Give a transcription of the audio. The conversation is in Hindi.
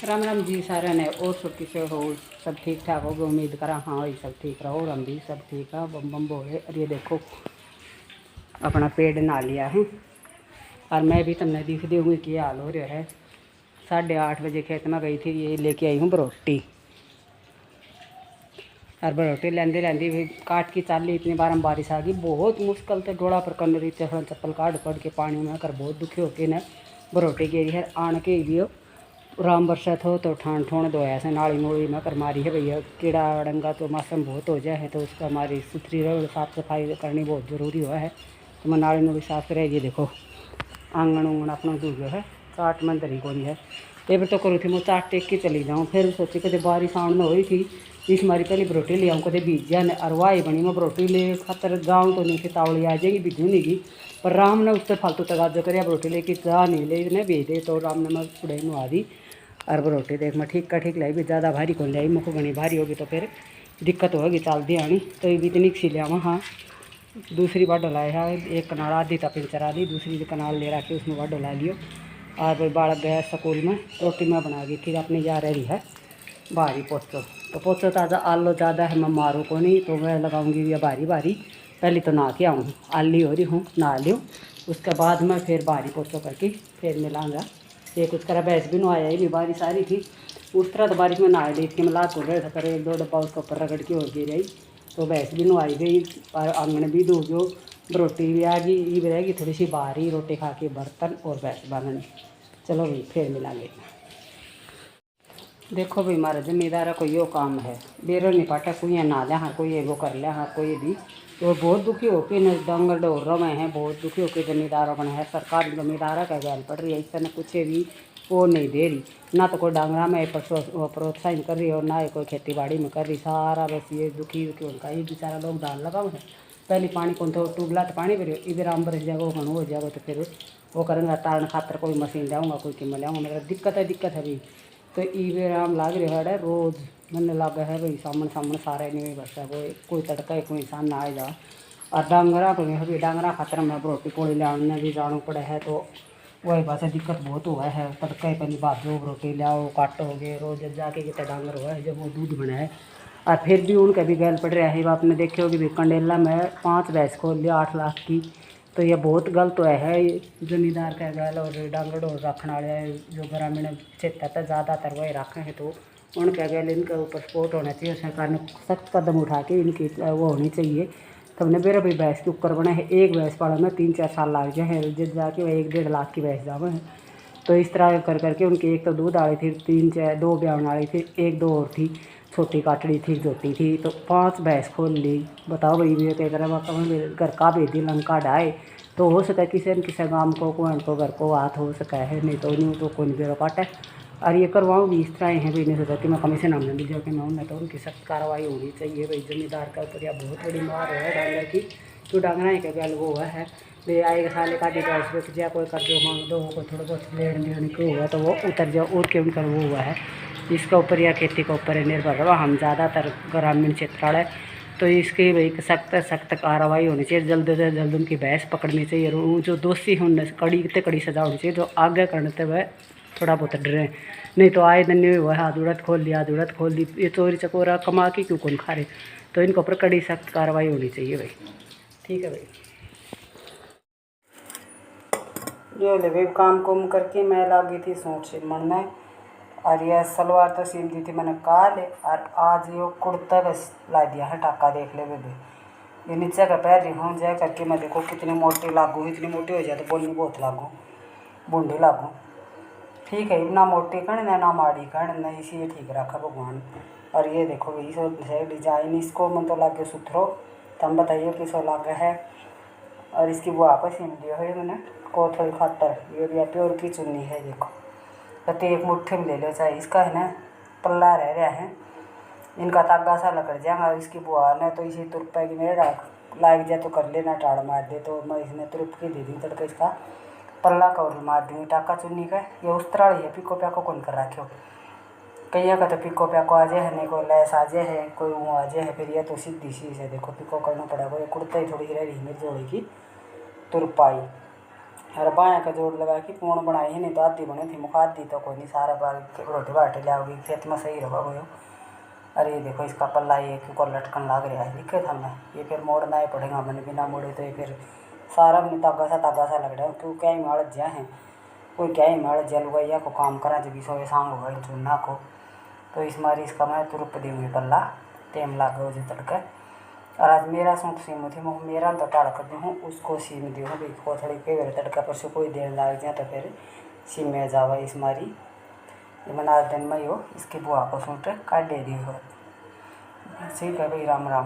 राम राम जी सारे ने और सब किसे हो सब ठीक ठाक होगे उम्मीद करा। हाँ वही सब ठीक रहो और हम भी सब ठीक है। बम बम बोले। और ये देखो अपना पेड़ ना लिया है और मैं भी तुमने दिख दी होंगी कि हाल हो रहा है। 8:30 बजे खेत में गई थी, ये लेके आई हूँ बरोटी। और बरोटी लेंदे लेंदी भी काट की चाली इतनी बार बारिश आ गई, बहुत मुश्किल से डोड़ा पर करने रही चप्पल काट पड़ के पानी में कर बहुत दुखी होके न बरोटी गिरी है आन के भी राम बरसा हो तो ठान ठोन धोया से नाली नोली में कर मारी है भैया। कीड़ा डंगा तो मौसम बहुत हो जाए है तो उसका हमारी सुथरी रहो साफ़ सफाई करनी बहुत ज़रूरी हुआ है। तो मैं नाली नोली साफ रहेगी। देखो आंगन उंगन अपना दूर जो है चाट में दरी कोनी है। ये भी तो करूँ थी मैं चाट टेक के चली जाऊँ, फिर सोची कदे बारिश आन में हुई थी इस मारी पहली बरोटी ले आऊँ कदे बीज जाए न अरवाई बनी मैं बरोटी ले खातर गाँव तो नहीं थी तावली आ जाएगी बीजू नहीं गई। पर राम ने उससे फालतू तगाजो कर बरोटी लेके जा नहीं ले ने भेज दे तो राम ने मैं उड़े नुआ दी। और बरोटी देख मैं ठीक का ठीक लाई भी ज़्यादा भारी कौन लाई मुझको घनी भारी होगी तो फिर दिक्कत होगी चाल दी आनी। तो ये भी इतनी सी लिया हाँ दूसरी बार डलाया है एक कनाल आधी तपिन चरा दी दूसरी कनाल ले रखी उसमें बार डला लियो। और भाई बालक गया स्कूल में रोटी मैं बना गई फिर अपनी जा रही है भारी पोचो। तो पोचो ताज़ा आलो ज़्यादा है मैं मारूँ को नहीं तो मैं लगाऊंगी या भारी भारी। पहले तो नहा के आऊँ आली हो रही हूँ नहा लूँ उसके बाद मैं फिर भारी पोचो करके फिर मिलाऊंगा। ये कुछ करा भैंस भी नहाया ये भी बारिश आ रही थी उस तरह तो बारिश में नहा ली थी मैं लात हो रहे था पर एक दो डब्बा उसके ऊपर रगड़ के हो गई रही। तो भैंस भी नहाई गई और आंगन भी धो गयो रोटी भी आ गई ये भी रहेगी थोड़ी सी बाहरी रोटी खा के बर्तन और भैंस बांधने। चलो भाई फिर मिलांगे। देखो भाई हमारा जमींदार को यो काम है बेरो नहीं पाटा कोई ना लिया हाँ कोई वो कर लिया हाँ कोई भी तो बहुत दुखी होके न डंगर डोर रहे हैं बहुत दुखी होके जमींदारों बने हैं। सरकार जमींदारा का गैल पड़ रही है इससे कुछ भी वो नहीं दे रही ना तो कोई डांगरा में प्रोत्साहन कर रही और ना ही कोई खेती बाड़ी में कर रही। सारा बस ये दुखी दुखी उनका ये बेचारा लोग दाल लगाओ है पहले पानी कौन तो टूबला तो पानी भरियो इधर आम बरस जाएगा वो हो जाएगा तो फिर वो करेंगे तारण खातर कोई मशीन लाऊंगा कोई कीमत लाऊंगा मतलब दिक्कत है भाई। तो ई आराम लाग रहा है रोज़ मन लगा है भाई सामने सामने सारे नहीं बसा कोई तड़का कोई इंसान ना आए जा। और डांगरा को भी डांगरा खातर में रोटी पोड़ी लाने भी जाना पड़े है तो वही पास दिक्कत बहुत हुआ है तड़का पहली भाजो रोटी लाओ काटोगे रोज जाके कितने डांगर हुआ है जब वो दूध बना है। और फिर भी उनका भी गैल पड़ रहा है आपने देखे होगी भी कंडेला में 5 भैंस खोल लिया 8 लाख की। तो ये बहुत गलत है ये जमींदार का गैल और डांगड़ और रखने वाले जो ग्रामीण क्षेत्र पर ज़्यादातर वही रखे हैं तो उनके गैल इनके ऊपर सपोर्ट होना चाहिए। सरकार ने सख्त कदम उठा के इनकी वो होनी चाहिए। तब ने मेरा भी भैंस के ऊपर बना है एक भैंस पालने में 3-4 साल लग जाए जिस जाके 1-1.5 लाख की भैंस जावे है। तो इस तरह कर करके उनकी एक तो दूध वाली थी 3-4 2 ब्याहने वाली थी एक दो और थी छोटी काटड़ी थी जोटी थी तो 5 भैंस खोल ली। बताओ भाई ये क्या करें घर का भेदी लंका ढाए तो हो सके किसी न किसी गांव को घर को हाथ हो सका है नहीं तो नहीं तो कोई बेरो काटे। और ये करवाऊँ भी इस तरह है भी नहीं सोचा कि मैं कमीशन हमने भी जाके मैं उन्हें तो उनकी सख्त कार्रवाई होनी चाहिए भाई। जमींदार का ऊपर यह बहुत बड़ी मार है डांगर की तो डांगरा का गल वो है वे आएगा साले का डिवाइस रुक जाए कोई कर्जो मांग दो कोई थोड़ा बहुत लेन देन को हुआ तो वो उतर जाओ और क्यों उनका वो हुआ है इसका ऊपर या खेती के ऊपर निर्भर रहा हम ज़्यादातर ग्रामीण क्षेत्र वाले। तो इसकी भाई सख्त कार्रवाई होनी चाहिए जल्द से जल्द उनकी भैंस पकड़नी चाहिए और वो जो दोषी हैं उनसे कड़ी सजा होनी चाहिए जो आगे करने वह थोड़ा बहुत डरे नहीं तो आए दिन नहीं हुआ हाथ उड़त खोल दी ये चोरी चकोरा कमा के क्यों कौन खा रहे। तो इनके ऊपर कड़ी सख्त कार्रवाई होनी चाहिए भाई। ठीक है भाई ये ले भाई काम कुम करके मैं लगी थी सूट सिलने और यह सलवार तो सिल दी थी मैंने कल और आज ये कुर्ता बस ला दिया है टाका देख ले बेबे ये नीचे का पैर रही हूँ जय करके मैं देखो कितनी मोटी लागू इतनी मोटी हो जाए तो बोलनी बहुत लागू बूढ़ी लागू ठीक है ना मोटी कण ना माड़ी कण ना इसी ठीक रखा भगवान। और ये देखो भाई डिजाइन इसको मन तो लागे सुथरो तो हम बताइए किसो लागे है। और इसकी बुआ को सिल दिया है मैंने को थोड़ी खातर ये भी प्योर की चुन्नी है देखो तो एक मुट्ठी में ले लो चाहे इसका है ना पल्ला रह रहा है इनका तागा सा लकड़ जाएगा। इसकी बुआ ने तो इसी तुरप की मेरे लाग जाए तो कर लेना टाड़ मार दे तो मैं इसने तुरप की दे दी तड़का इसका पल्ला कवर मार दूँगी टाका चुन्नी का ये उस तरह ही है पिको प्याको कौन कर रखे कई का तो पिको प्याको आ जाए है नहीं कोई लैस आ जाए है कोई वो आ जाए है फिर यह तो सीधी से देखो पिको करना पड़ेगा ये कुर्ता ही थोड़ी रही मेरी जोड़ी की तुरपाई अरे बाया का जोड़ लगा कि पूर्ण बनाई ही नहीं तो आधी बनी थी मुख आधी तो कोई नहीं सारा बार रोटी बाटे लाओगी खेत में सही रहा वो। अरे ये देखो इसका पल्ला ये क्यों लटकन लाग रहा है दिक्कत हमें ये फिर मोड़ना ही पड़ेगा मैंने बिना मोड़े तो ये फिर सारा अपनी तागा सा लग रहा है क्यों क्या ही माड़ ज्या है कोई क्या ही माड़ जल गया को काम करा जब सो सांग होगा चुनना को तो इस मारी इसका मैं तुरुप दूँगी पल्ला टेम लाग गया जो तड़का। और आज मेरा सूट सीम थी मैं मेरा तो टाड़ कर दी हूँ उसको सीम दी हूँ भाई कोथड़ी पे तड़का पर से कोई देर लाग जाए तो फिर सीम में जावा इस मारी ये मैंने आज दिन में हो इसकी बुआ को सूट काट दे दी हो। ठीक है भाई राम राम।